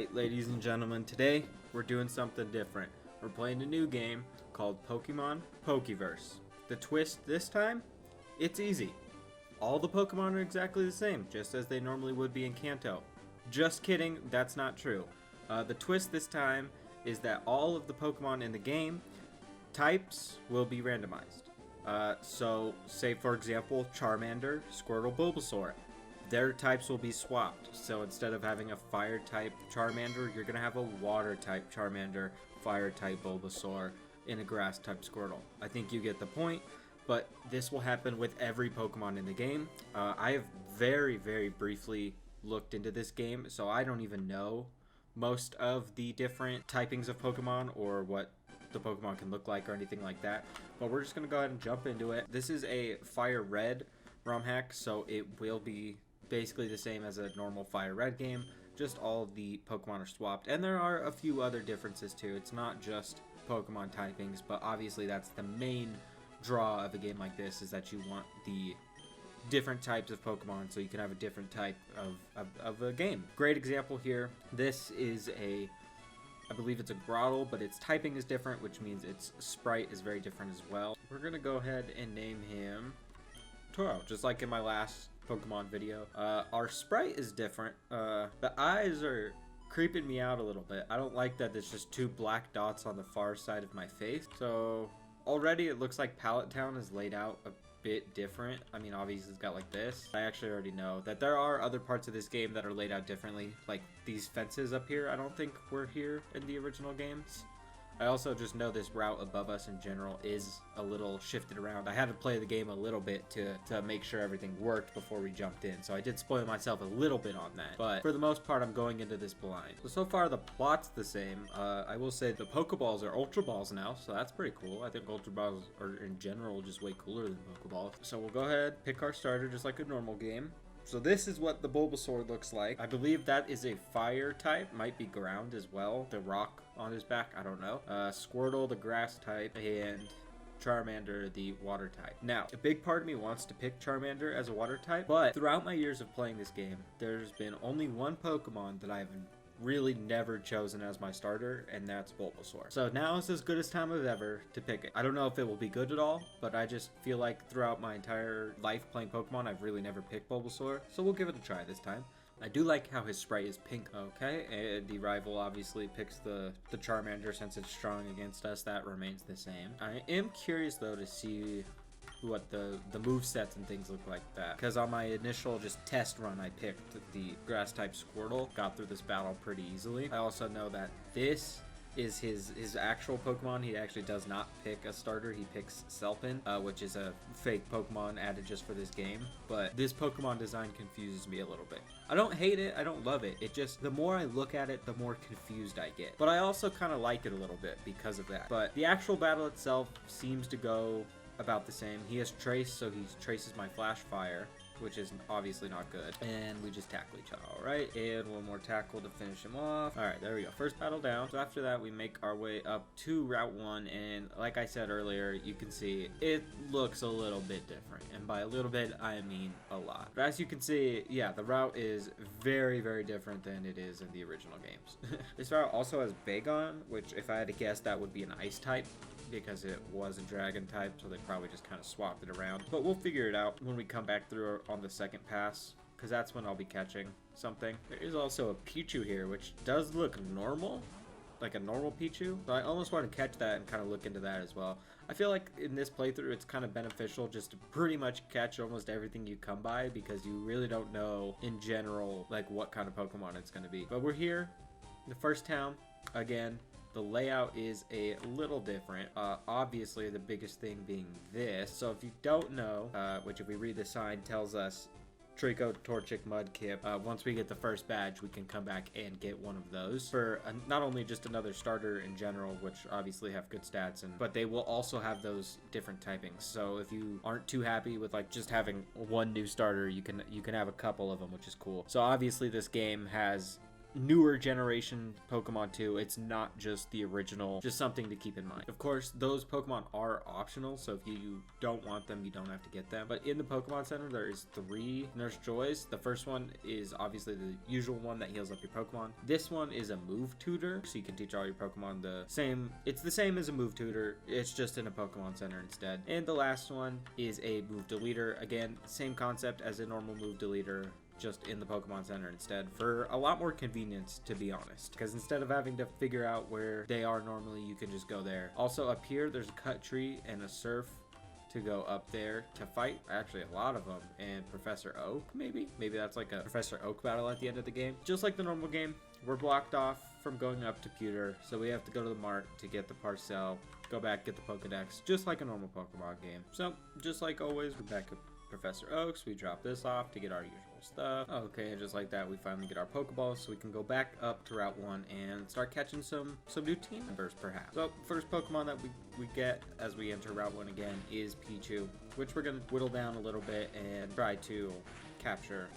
Alright, ladies and gentlemen, today we're doing something different. We're playing a new game called Pokemon Pokeverse. The twist this time? It's easy. All the Pokemon are exactly the same, just as they normally would be in Kanto. Just kidding, that's not true. The twist this time is that all of the Pokemon in the game, types will be randomized. So, say for example, Charmander, Squirtle, Bulbasaur. Their types will be swapped. So instead of having a fire type Charmander, you're gonna have a water type Charmander, fire type Bulbasaur, and a grass type Squirtle. I think you get the point, but this will happen with every Pokemon in the game. I have very briefly looked into this game, so I don't even know most of the different typings of Pokemon or what the Pokemon can look like or anything like that. But we're just gonna go ahead and jump into it. This is a Fire Red ROM hack, so it will be basically the same as a normal Fire Red game, just all of the Pokemon are swapped. And there are a few other differences too. It's not just Pokemon typings, but obviously that's the main draw of a game like this, is that you want the different types of Pokemon so you can have a different type of a game. Great example here. This is I believe it's a Grottle, but its typing is different, which means its sprite is very different as well. We're gonna go ahead and name him Toro, just like in my last Pokemon video. Our sprite is different. The eyes are creeping me out a little bit. I don't like that there's just two black dots on the far side of my face. So already it looks like Pallet Town is laid out a bit different. I mean, obviously it's got like this. I actually already know that there are other parts of this game that are laid out differently. Like these fences up here, I don't think were here in the original games. I also just know this route above us in general is a little shifted around. I had to play the game a little bit to make sure everything worked before we jumped in, so I did spoil myself a little bit on that. But for the most part, I'm going into this blind. So far the plot's the same. I will say the Pokeballs are Ultra Balls now, so that's pretty cool. I think Ultra Balls are in general just way cooler than Pokeballs. So we'll go ahead, pick our starter just like a normal game. So this is what the Bulbasaur looks like. I believe that is a fire type, might be ground as well. The rock on his back, I don't know. Squirtle, the grass type, and Charmander, the water type. Now, a big part of me wants to pick Charmander as a water type, but throughout my years of playing this game, there's been only one Pokemon that I've really never chosen as my starter, and that's Bulbasaur. So now is as good as time as ever to pick it. I don't know if it will be good at all, but I just feel like throughout my entire life playing Pokemon, I've really never picked Bulbasaur, so we'll give it a try this time. I do like how his sprite is pink. Okay, and the rival obviously picks the Charmander since it's strong against us. That remains the same. I am curious though to see what the movesets and things look like that, because on my initial just test run I picked the grass type Squirtle, got through this battle pretty easily. I also know that this is his actual Pokemon. He actually does not pick a starter. He picks Selpin, which is a fake Pokemon added just for this game. But this Pokemon design confuses me a little bit. I don't hate it, I don't love it. It just, the more I look at it, the more confused I get. But I also kind of like it a little bit because of that. But the actual battle itself seems to go about the same. He has Trace, so he traces my Flash Fire, which is obviously not good. And we just tackle each other. Alright, and one more tackle to finish him off. Alright, there we go. First battle down. So after that, we make our way up to Route 1, and like I said earlier, you can see it looks a little bit different. And by a little bit, I mean a lot. But as you can see, yeah, the route is very different than it is in the original games. This route also has Bagon, which if I had to guess, that would be an ice type, because it was a dragon type, so they probably just kind of swapped it around. But we'll figure it out when we come back through on the second pass, because that's when I'll be catching something. There is also a Pichu here, which does look normal, like a normal Pichu. So I almost want to catch that and kind of look into that as well. I feel like in this playthrough, it's kind of beneficial just to pretty much catch almost everything you come by, because you really don't know in general like what kind of Pokemon it's going to be. But we're here, the first town, again. The layout is a little different. Obviously, the biggest thing being this. So if you don't know, which if we read the sign tells us Trico, Torchic, Mudkip. Once we get the first badge, we can come back and get one of those for not only just another starter in general, which obviously have good stats, but they will also have those different typings. So if you aren't too happy with like just having one new starter, you can have a couple of them, which is cool. So obviously this game has newer generation Pokemon too. It's not just the original, just something to keep in mind. Of course, those Pokemon are optional, so if you don't want them, you don't have to get them. But in the Pokemon Center, there is 3 Nurse Joys. The first one is obviously the usual one that heals up your Pokemon. This one is a move tutor, so you can teach all your Pokemon the same. It's the same as a move tutor, it's just in a Pokemon Center instead. And the last one is a move deleter. Again, same concept as a normal move deleter, just in the Pokemon Center instead, for a lot more convenience, to be honest, because instead of having to figure out where they are normally, you can just go there. Also up here, there's a cut tree and a surf to go up there to fight, actually a lot of them, and Professor Oak, maybe that's like a Professor Oak battle at the end of the game. Just like the normal game, we're blocked off from going up to Pewter, so we have to go to the Mart to get the parcel, go back, get the Pokedex, just like a normal Pokemon game. So just like always, we're back at Professor Oaks, we drop this off to get our usual stuff. Okay, and just like that, we finally get our Pokeballs, so we can go back up to Route 1 and start catching some new team members, perhaps. So, first Pokemon that we get as we enter Route 1 again is Pichu, which we're going to whittle down a little bit and try to capture.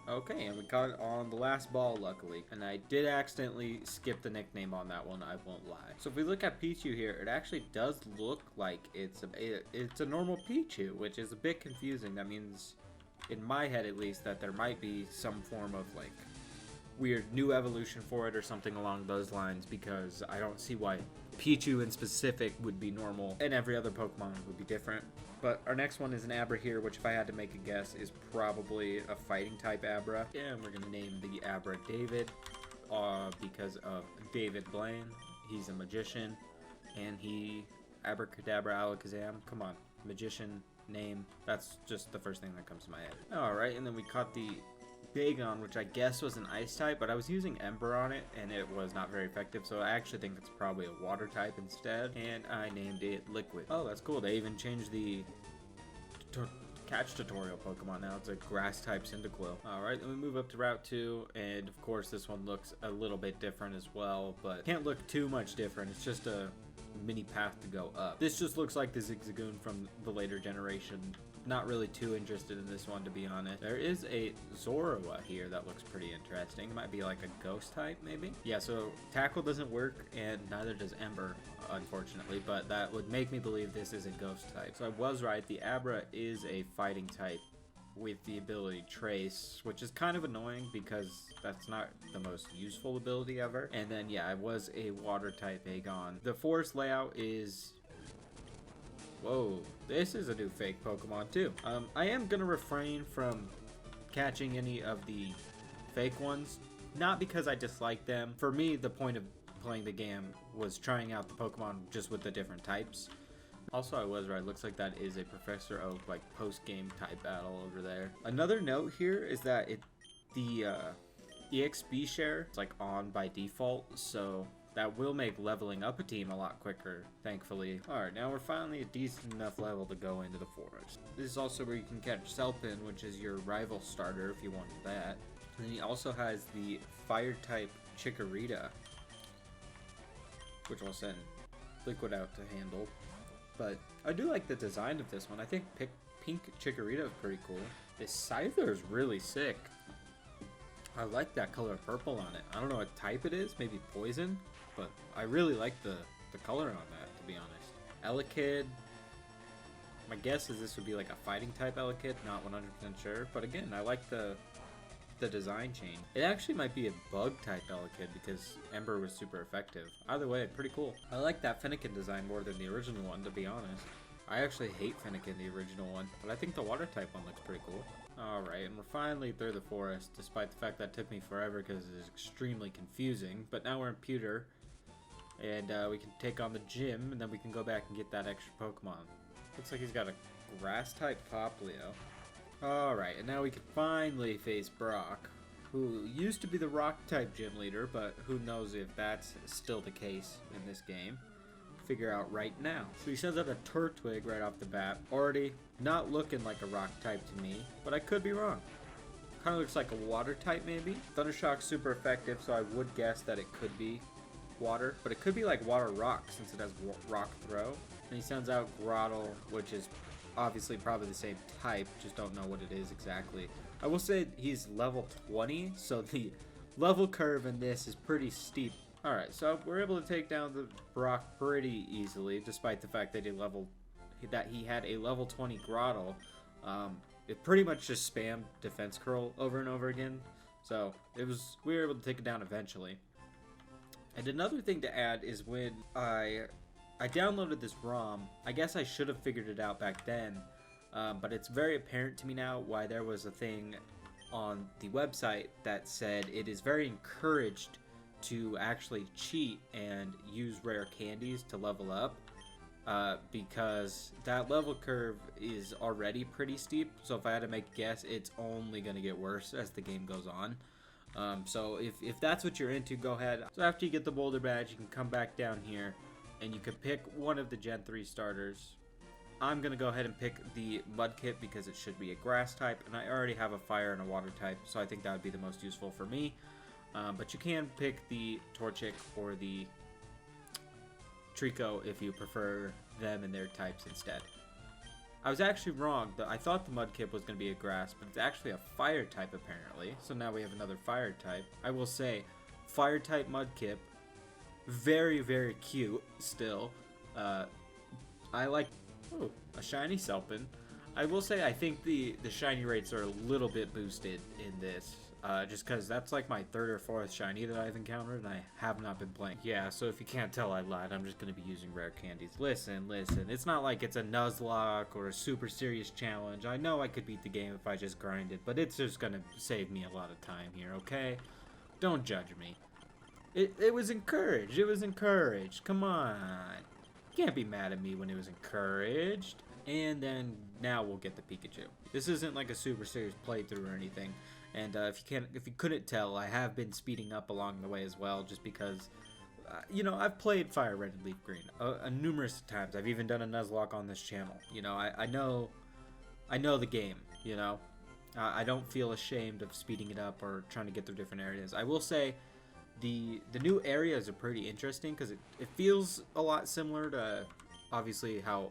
Okay, and we caught it on the last ball, luckily. And I did accidentally skip the nickname on that one, I won't lie. So if we look at Pichu here, it actually does look like it's a normal Pichu, which is a bit confusing. That means, in my head at least, that there might be some form of like weird new evolution for it or something along those lines, because I don't see why Pichu in specific would be normal and every other Pokemon would be different. But our next one is an Abra here, which if I had to make a guess is probably a fighting type Abra. Yeah, and we're going to name the Abra David because of David Blaine. He's a magician, and he Abracadabra Alakazam. Come on, magician name. That's just the first thing that comes to my head. Alright, and then we caught the Bagon, which I guess was an ice type, but I was using Ember on it and it was not very effective, so I actually think it's probably a water type instead, and I named it Liquid. Oh, that's cool. They even changed the catch tutorial Pokemon now. It's a grass type Cyndaquil. Alright, then we move up to Route 2, and of course this one looks a little bit different as well, but can't look too much different. It's just a mini path to go up. This just looks like the Zigzagoon from the later generation. Not really too interested in this one, to be honest. There is a Zorua here that looks pretty interesting. It might be like a ghost type, maybe? Yeah, so Tackle doesn't work, and neither does Ember, unfortunately, but that would make me believe this is a ghost type. So I was right, the Abra is a fighting type with the ability Trace, which is kind of annoying because that's not the most useful ability ever. And then, yeah, it was a water type Aegon. The forest layout is... Whoa, this is a new fake Pokemon too. I am gonna refrain from catching any of the fake ones, not because I dislike them. For me, the point of playing the game was trying out the Pokemon just with the different types. Also, I was right. Looks like that is a Professor Oak like post-game type battle over there. Another note here is that the EXP share is like on by default, so that will make leveling up a team a lot quicker, thankfully. Alright, now we're finally a decent enough level to go into the forest. This is also where you can catch Selpin, which is your rival starter if you wanted that. And then he also has the fire type Chikorita, which I'll send Liquid out to handle. But I do like the design of this one. I think pink Chikorita is pretty cool. This Scyther is really sick. I like that color of purple on it. I don't know what type it is, maybe poison, but I really like the color on that, to be honest. Elekid, my guess is this would be like a fighting type Elekid, not 100% sure, but again, I like the design change. It actually might be a bug type Elekid because Ember was super effective. Either way, pretty cool. I like that Fennekin design more than the original one, to be honest. I actually hate Fennekin, the original one, but I think the water type one looks pretty cool. Alright, and we're finally through the forest, despite the fact that took me forever because it is extremely confusing. But now we're in Pewter, and we can take on the gym, and then we can go back and get that extra Pokemon. Looks like he's got a grass-type Poplio. Alright, and now we can finally face Brock, who used to be the rock-type gym leader, but who knows if that's still the case in this game. Figure out right now. So he sends out a Turtwig right off the bat. Already not looking like a rock type to me, but I could be wrong. Kind of looks like a water type maybe. Thundershock's super effective, so I would guess that it could be water, but it could be like water rock since it has rock throw. And he sends out Grottle, which is obviously probably the same type, just don't know what it is exactly. I will say he's level 20, so the level curve in this is pretty steep. Alright, so we're able to take down the Brock pretty easily, despite the fact that he had a level 20 Grottle. It pretty much just spammed defense curl over and over again. So we were able to take it down eventually. And another thing to add is when I downloaded this ROM, I guess I should have figured it out back then, but it's very apparent to me now why there was a thing on the website that said it is very encouraged to actually cheat and use rare candies to level up, because that level curve is already pretty steep. So if I had to make a guess, it's only going to get worse as the game goes on. So if that's what you're into, go ahead. So after you get the boulder badge, you can come back down here and you can pick one of the Gen 3 starters. I'm going to go ahead and pick the Mudkip because it should be a grass type, and I already have a fire and a water type, so I think that would be the most useful for me. But you can pick the Torchic or the Trico if you prefer them and their types instead. I was actually wrong. I thought the Mudkip was going to be a grass, but it's actually a fire type apparently. So now we have another fire type. I will say, fire type Mudkip, very, very cute still. I like, oh, a shiny Selpin. I will say I think the shiny rates are a little bit boosted in this. Just because that's like my third or fourth shiny that I've encountered, and I have not been playing. Yeah, so if you can't tell, I lied. I'm just going to be using rare candies. Listen. It's not like it's a Nuzlocke or a super serious challenge. I know I could beat the game if I just grinded, but it's just going to save me a lot of time here, okay? Don't judge me. It was encouraged. It was encouraged. Come on. You can't be mad at me when it was encouraged. And then now we'll get the Pikachu. This isn't like a super serious playthrough or anything. And if you couldn't tell, I have been speeding up along the way as well, just because, you know, I've played Fire Red and Leaf Green numerous times. I've even done a Nuzlocke on this channel. You know, I know the game. You know, I don't feel ashamed of speeding it up or trying to get through different areas. I will say, the new areas are pretty interesting because it feels a lot similar to obviously how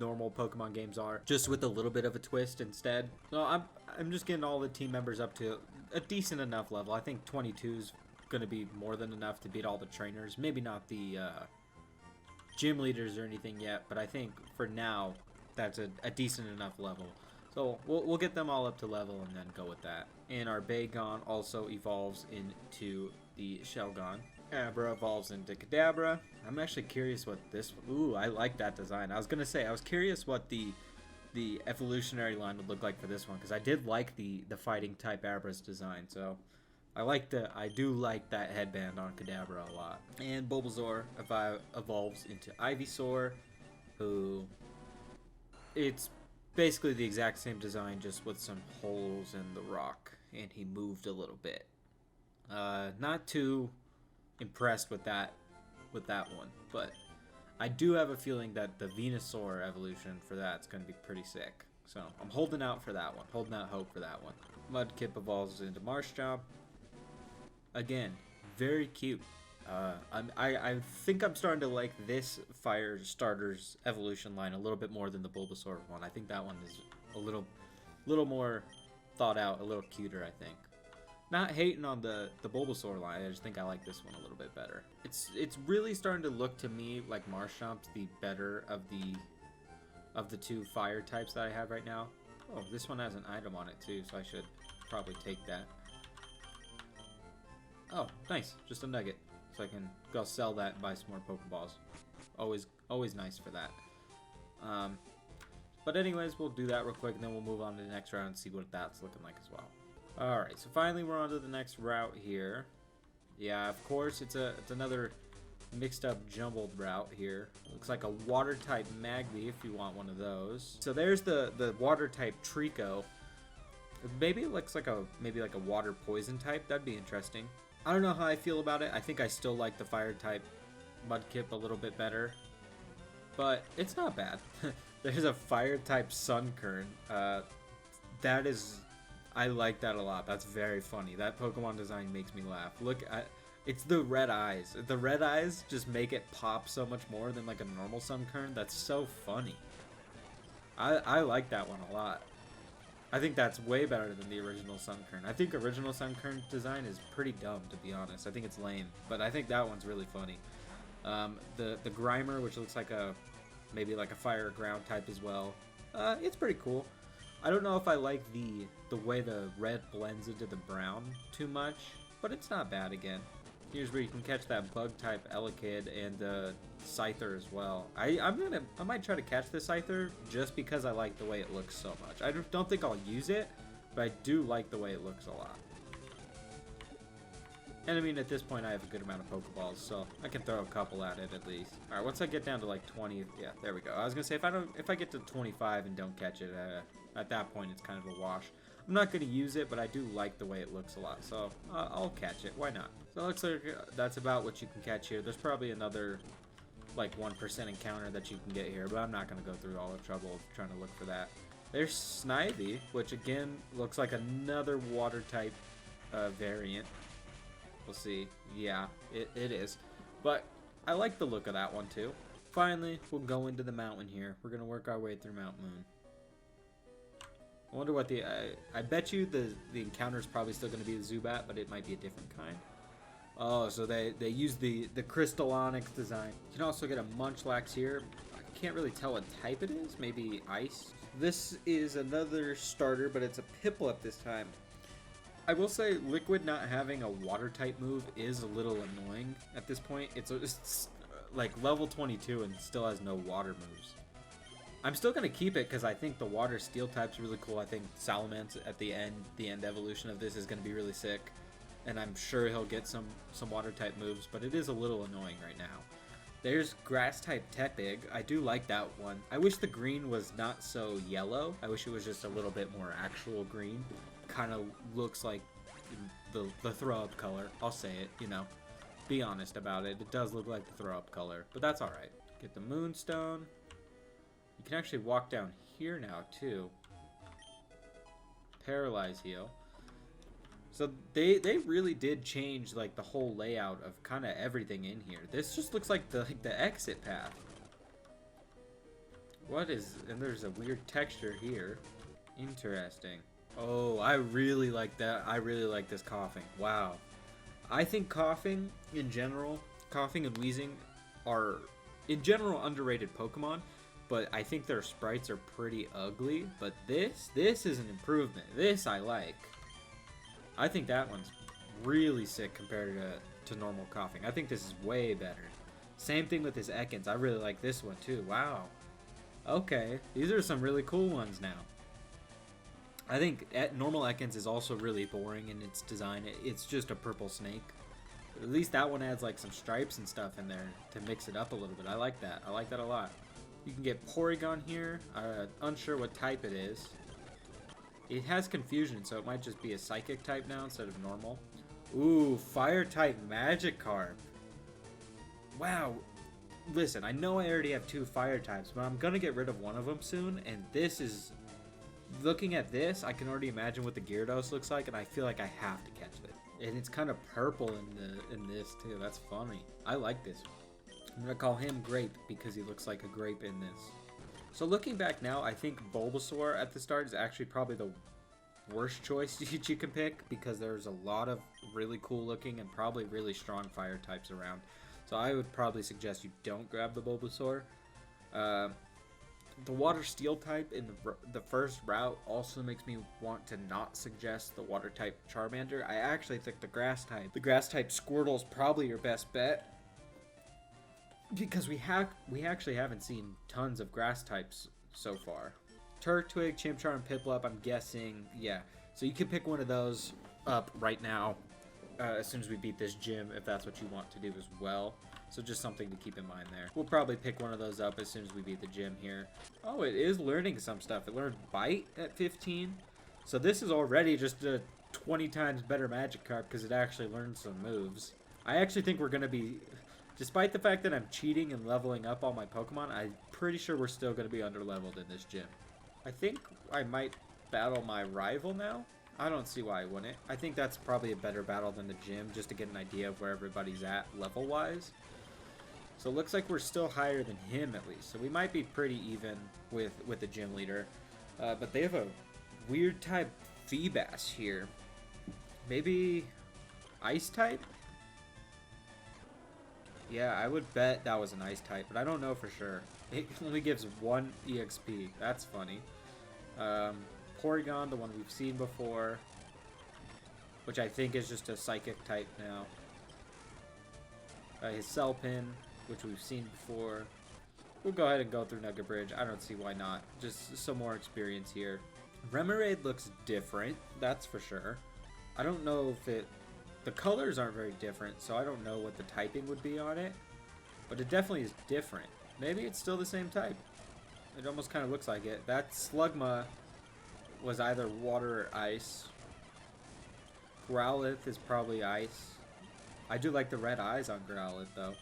normal Pokemon games are, just with a little bit of a twist instead. So I'm just getting all the team members up to a decent enough level. I think 22 is going to be more than enough to beat all the trainers. Maybe not the gym leaders or anything yet, but I think for now that's a decent enough level. So we'll get them all up to level and then go with that. And our Bagon also evolves into the Shelgon. Abra evolves into Kadabra. I'm actually curious what this... Ooh, I like that design. I was going to say, I was curious what the evolutionary line would look like for this one, because I did like the fighting type Abra's design, so I do like that headband on Kadabra a lot. And Bulbasaur evolves into Ivysaur, who... It's basically the exact same design, just with some holes in the rock, and he moved a little bit. Not too impressed with that one, but I do have a feeling that the Venusaur evolution for that's going to be pretty sick. So I'm holding out for that one, holding out hope for that one. Mudkip evolves into Marshtomp. Again, very cute. I think I'm starting to like this Fire Starters evolution line a little bit more than the Bulbasaur one. I think that one is a little more thought out, a little cuter, I think. Not hating on the Bulbasaur line, I just think I like this one a little bit better. It's really starting to look to me like Marshtomp's the better of the two fire types that I have right now. Oh, this one has an item on it too, so I should probably take that. Oh, nice, just a nugget, so I can go sell that and buy some more Pokeballs. Always nice for that. But anyways, we'll do that real quick, and then we'll move on to the next round and see what that's looking like as well. Alright, so finally we're on to the next route here. Yeah, of course, it's another mixed up jumbled route here. Looks like a water type Magby if you want one of those. So there's the water type Trico. Maybe it looks like maybe like a water poison type. That'd be interesting. I don't know how I feel about it. I think I still like the fire type Mudkip a little bit better, but it's not bad. There's a fire type Sunkern. I like that a lot. That's very funny. That Pokemon design makes me laugh. Look at, it's the red eyes. The red eyes just make it pop so much more than like a normal Sunkern. That's so funny. I like that one a lot. I think that's way better than the original Sunkern. I think original Sunkern design is pretty dumb, to be honest. I think it's lame, but I think that one's really funny. The Grimer, which looks like maybe like a fire ground type as well. It's pretty cool. I don't know if I like the way the red blends into the brown too much, but it's not bad again. Here's where you can catch that bug type Elekid and Scyther as well. I might try to catch the Scyther just because I like the way it looks so much. I don't think I'll use it, but I do like the way it looks a lot. And I mean, at this point I have a good amount of Pokeballs, so I can throw a couple at it at least. Alright, once I get down to like 20, yeah, there we go. I was gonna say if I get to 25 and don't catch it, at that point it's kind of a wash. I'm not gonna use it, but I do like the way it looks a lot, so I'll catch it. Why not? So it looks like that's about what you can catch here. There's probably another like 1% encounter that you can get here, but I'm not gonna go through all the trouble of trying to look for that. There's Snivy, which again looks like another water type variant. We'll see. Yeah, it is. But I like the look of that one too. Finally, we'll go into the mountain here. We're going to work our way through Mount Moon. I wonder what I bet you the encounter is probably still going to be the Zubat, but it might be a different kind. Oh, so they use the Crystal Onyx design. You can also get a Munchlax here. I can't really tell what type it is. Maybe Ice. This is another starter, but it's a Piplup this time. I will say Liquid not having a water type move is a little annoying at this point. It's like level 22 and still has no water moves. I'm still going to keep it because I think the water steel type's really cool. I think Salamence at the end evolution of this is going to be really sick. And I'm sure he'll get some water type moves, but it is a little annoying right now. There's grass type Tepig. I do like that one. I wish the green was not so yellow. I wish it was just a little bit more actual green. Kind of looks like the throw up color. I'll say it, you know. Be honest about it. It does look like the throw up color, but that's alright. Get the Moonstone. You can actually walk down here now too. Paralyze heal. So they really did change like the whole layout of kind of everything in here. This just looks like the exit path. What is, and there's a weird texture here. Interesting. Oh, I really like that. I really like this Coughing. Wow. I think Coughing in general, Coughing and Wheezing are in general underrated Pokemon, but I think their sprites are pretty ugly. But this is an improvement. This I like. I think that one's really sick compared to normal Coughing. I think this is way better. Same thing with this Ekans. I really like this one too. Wow. Okay, these are some really cool ones now. I think normal Ekans is also really boring in its design. It's just a purple snake. At least that one adds like some stripes and stuff in there to mix it up a little bit. I like that. I like that a lot. You can get Porygon here. Unsure what type it is. It has confusion, so it might just be a psychic type now instead of normal. Ooh, fire type Magikarp. Wow. Listen, I know I already have 2 fire types, but I'm gonna get rid of one of them soon, and this is... Looking at this, I can already imagine what the Gyarados looks like, and I feel like I have to catch it. And it's kind of purple in this too. That's funny. I like this. I'm gonna call him Grape because he looks like a grape in this. So looking back now, I think Bulbasaur at the start is actually probably the worst choice you can pick because there's a lot of really cool looking and probably really strong fire types around. So I would probably suggest you don't grab the Bulbasaur. The water steel type in the first route also makes me want to not suggest the water type Charmander. I actually think the grass type Squirtle is probably your best bet. Because we actually haven't seen tons of grass types so far. Turtwig, Chimchar, and Piplup, I'm guessing, yeah. So you can pick one of those up right now as soon as we beat this gym, if that's what you want to do as well. So just something to keep in mind there. We'll probably pick one of those up as soon as we beat the gym here. Oh, it is learning some stuff. It learned Bite at 15. So this is already just a 20 times better Magikarp because it actually learned some moves. I actually think we're going to be... Despite the fact that I'm cheating and leveling up all my Pokemon, I'm pretty sure we're still going to be under-leveled in this gym. I think I might battle my rival now. I don't see why I wouldn't. I think that's probably a better battle than the gym, just to get an idea of where everybody's at level-wise. So it looks like we're still higher than him, at least. So we might be pretty even with the gym leader. But they have a weird type Feebas here. Maybe ice type? Yeah, I would bet that was an ice type, but I don't know for sure. It only gives 1 EXP. That's funny. Porygon, the one we've seen before, which I think is just a psychic type now. His Cell Pin, which we've seen before. We'll go ahead and go through Nugget Bridge. I don't see why not. Just some more experience here. Remoraid looks different, that's for sure. I don't know if it... The colors aren't very different, so I don't know what the typing would be on it. But it definitely is different. Maybe it's still the same type. It almost kind of looks like it. That Slugma was either water or ice. Growlithe is probably ice. I do like the red eyes on Growlithe, though.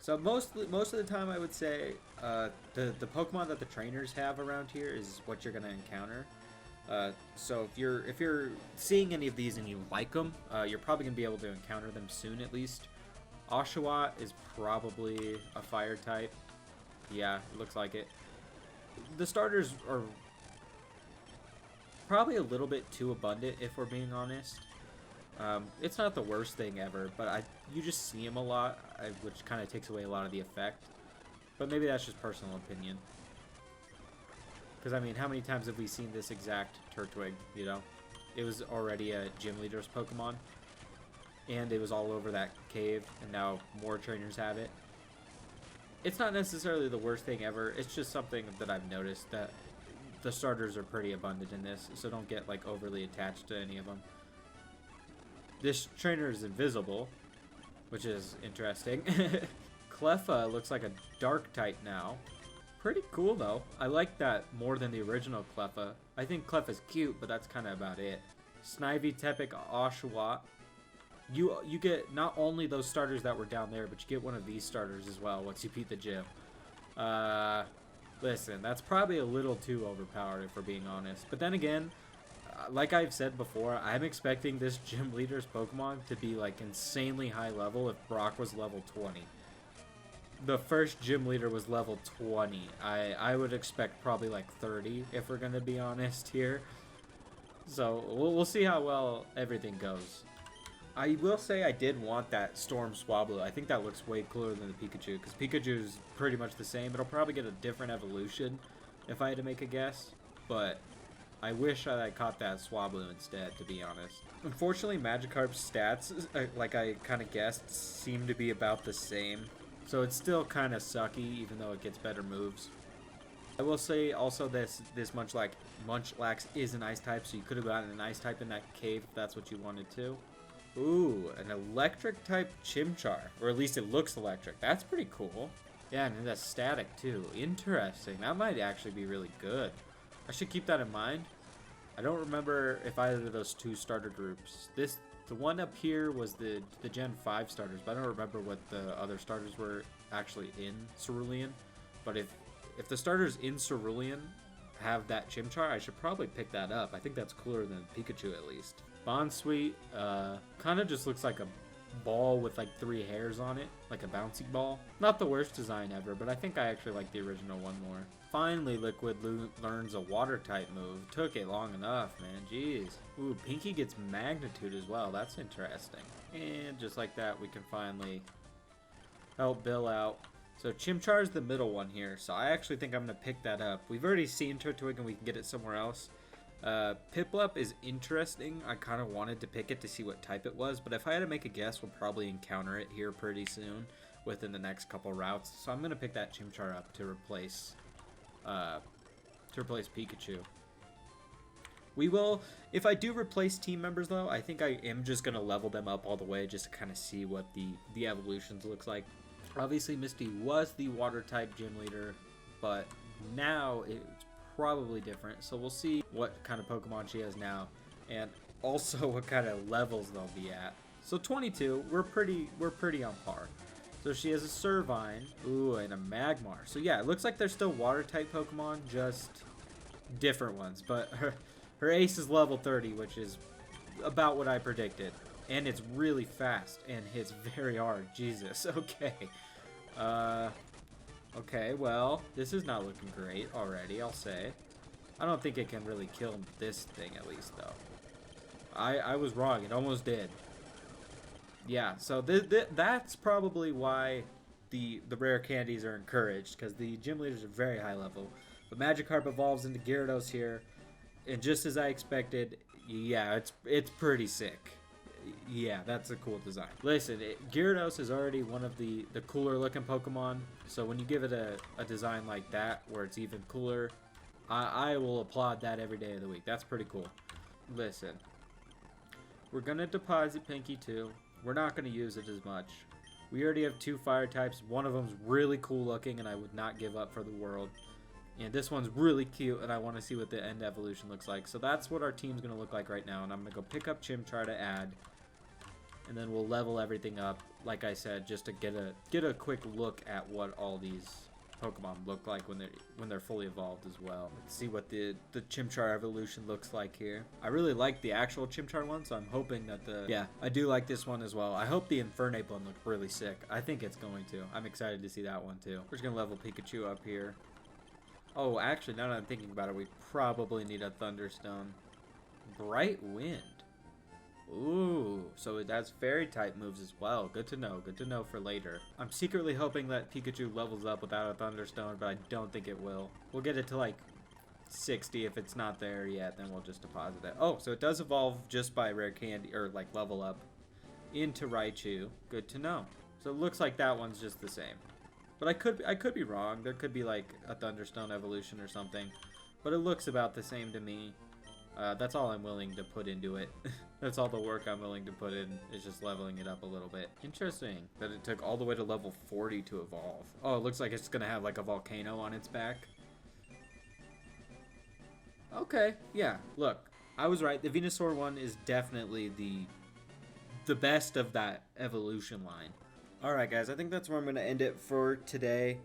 So most of the time, I would say the Pokemon that the trainers have around here is what you're gonna encounter. So if you're seeing any of these and you like them, you're probably gonna be able to encounter them soon at least. Oshawott is probably a fire type. Yeah, it looks like it. The starters are probably a little bit too abundant, if we're being honest. It's not the worst thing ever, but you just see them a lot, which kind of takes away a lot of the effect. But maybe that's just personal opinion. Because, I mean, how many times have we seen this exact Turtwig, you know? It was already a gym leader's Pokemon, and it was all over that cave, and now more trainers have it. It's not necessarily the worst thing ever, it's just something that I've noticed, that the starters are pretty abundant in this, so don't get, like, overly attached to any of them. This trainer is invisible, which is interesting. Cleffa looks like a dark type now. Pretty cool, though. I like that more than the original Cleffa. I think Cleffa's cute, but that's kind of about it. Snivy, Tepig, Oshawott. You get not only those starters that were down there, but you get one of these starters as well once you beat the gym. Listen, that's probably a little too overpowered if we're being honest. But then again, like I've said before, I'm expecting this gym leader's Pokemon to be like insanely high level if Brock was level 20. The first gym leader was level 20. I would expect probably like 30 if we're going to be honest here. So we'll see how well everything goes. I will say I did want that Storm Swablu. I think that looks way cooler than the Pikachu, because Pikachu is pretty much the same. It'll probably get a different evolution if I had to make a guess, but I wish I caught that Swablu instead, to be honest. Unfortunately, Magikarp's stats, like I kind of guessed, seem to be about the same. So it's still kind of sucky, even though it gets better moves. I will say also this Munchlax is an ice type, so you could have gotten an ice type in that cave if that's what you wanted to. Ooh, an electric type Chimchar, or at least it looks electric. That's pretty cool. Yeah, and that's static too. Interesting. That might actually be really good. I should keep that in mind. I don't remember if either of those two starter groups. The one up here was the Gen 5 starters, but I don't remember what the other starters were actually in Cerulean. But if the starters in Cerulean have that Chimchar, I should probably pick that up. I think that's cooler than Pikachu at least. Bonsweet kind of just looks like a ball with like 3 hairs on it, like a bouncy ball. Not the worst design ever, but I think I actually like the original one more. Finally, Liquid learns a water type move. Took it long enough, man. Jeez. Ooh, Pinky gets Magnitude as well. That's interesting. And just like that, we can finally help Bill out. So Chimchar is the middle one here, so I actually think I'm going to pick that up. We've already seen Turtwig and we can get it somewhere else. Piplup is interesting. I kind of wanted to pick it to see what type it was, but if I had to make a guess, we'll probably encounter it here pretty soon within the next couple routes. So I'm going to pick that Chimchar up to replace Pikachu. We will, if I do replace team members though, I think I am just going to level them up all the way just to kind of see what the evolutions looks like. Obviously Misty was the water type gym leader, but now it's probably different, so we'll see what kind of Pokemon she has now and also what kind of levels they'll be at. So 22, we're pretty on par. So she has a Servine, ooh, and a Magmar. So yeah, it looks like they're still water type Pokemon, just different ones, but her ace is level 30, which is about what I predicted, and it's really fast and hits very hard. Jesus. Okay. Okay, well, this is not looking great already, I'll say. I don't think it can really kill this thing, at least, though. I was wrong. It almost did. Yeah, so that's probably why the rare candies are encouraged, because the gym leaders are very high level. But Magikarp evolves into Gyarados here, and just as I expected, yeah, it's pretty sick. Yeah, that's a cool design. Listen, Gyarados is already one of the cooler looking Pokemon, so when you give it a design like that, where it's even cooler, I will applaud that every day of the week. That's pretty cool. Listen, we're going to deposit Pinky too. We're not going to use it as much. We already have 2 fire types. One of them's really cool looking, and I would not give up for the world. And this one's really cute, and I want to see what the end evolution looks like. So that's what our team's going to look like right now. And I'm going to go pick up Chimchar to add. And then we'll level everything up, like I said, just to get a quick look at what all these Pokemon look like when they're fully evolved as well. Let's see what the Chimchar evolution looks like here. I really like the actual Chimchar one, so I'm hoping that yeah, I do like this one as well. I hope the Infernape one looks really sick. I think it's going to. I'm excited to see that one too. We're just gonna level Pikachu up here. Oh, actually, now that I'm thinking about it, we probably need a Thunderstone. Bright Wind. Ooh, so it has fairy type moves as well. Good to know. Good to know for later. I'm secretly hoping that Pikachu levels up without a Thunderstone, but I don't think it will. We'll get it to like 60. If it's not there yet, then we'll just deposit it. Oh, so it does evolve just by rare candy, or like level up into Raichu. Good to know. So it looks like that one's just the same. But I could be wrong. There could be like a Thunderstone evolution or something. But it looks about the same to me. That's all I'm willing to put into it. That's all the work I'm willing to put in, is just leveling it up a little bit. Interesting that it took all the way to level 40 to evolve. Oh, it looks like it's gonna have like a volcano on its back. Okay, yeah, look, I was right. The Venusaur one is definitely the best of that evolution line. Alright guys, I think that's where I'm gonna end it for today.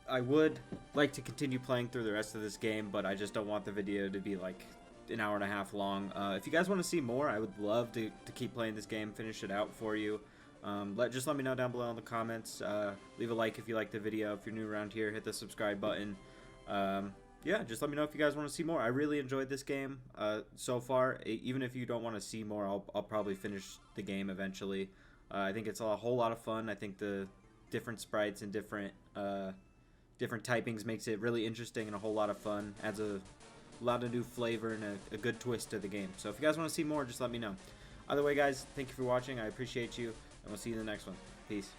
I would like to continue playing through the rest of this game, but I just don't want the video to be like an hour and a half long. If you guys want to see more, I would love to keep playing this game, finish it out for you. Just let me know down below in the comments. Leave a like if you like the video. If you're new around here, hit the subscribe button. Yeah, just let me know if you guys want to see more. I really enjoyed this game so far. Even if you don't want to see more, I'll probably finish the game eventually. I think it's a whole lot of fun. I think the different sprites and different typings makes it really interesting and a whole lot of fun. Adds a lot of new flavor and a good twist to the game. So if you guys want to see more, just let me know. Either way, guys, thank you for watching. I appreciate you, and we'll see you in the next one. Peace.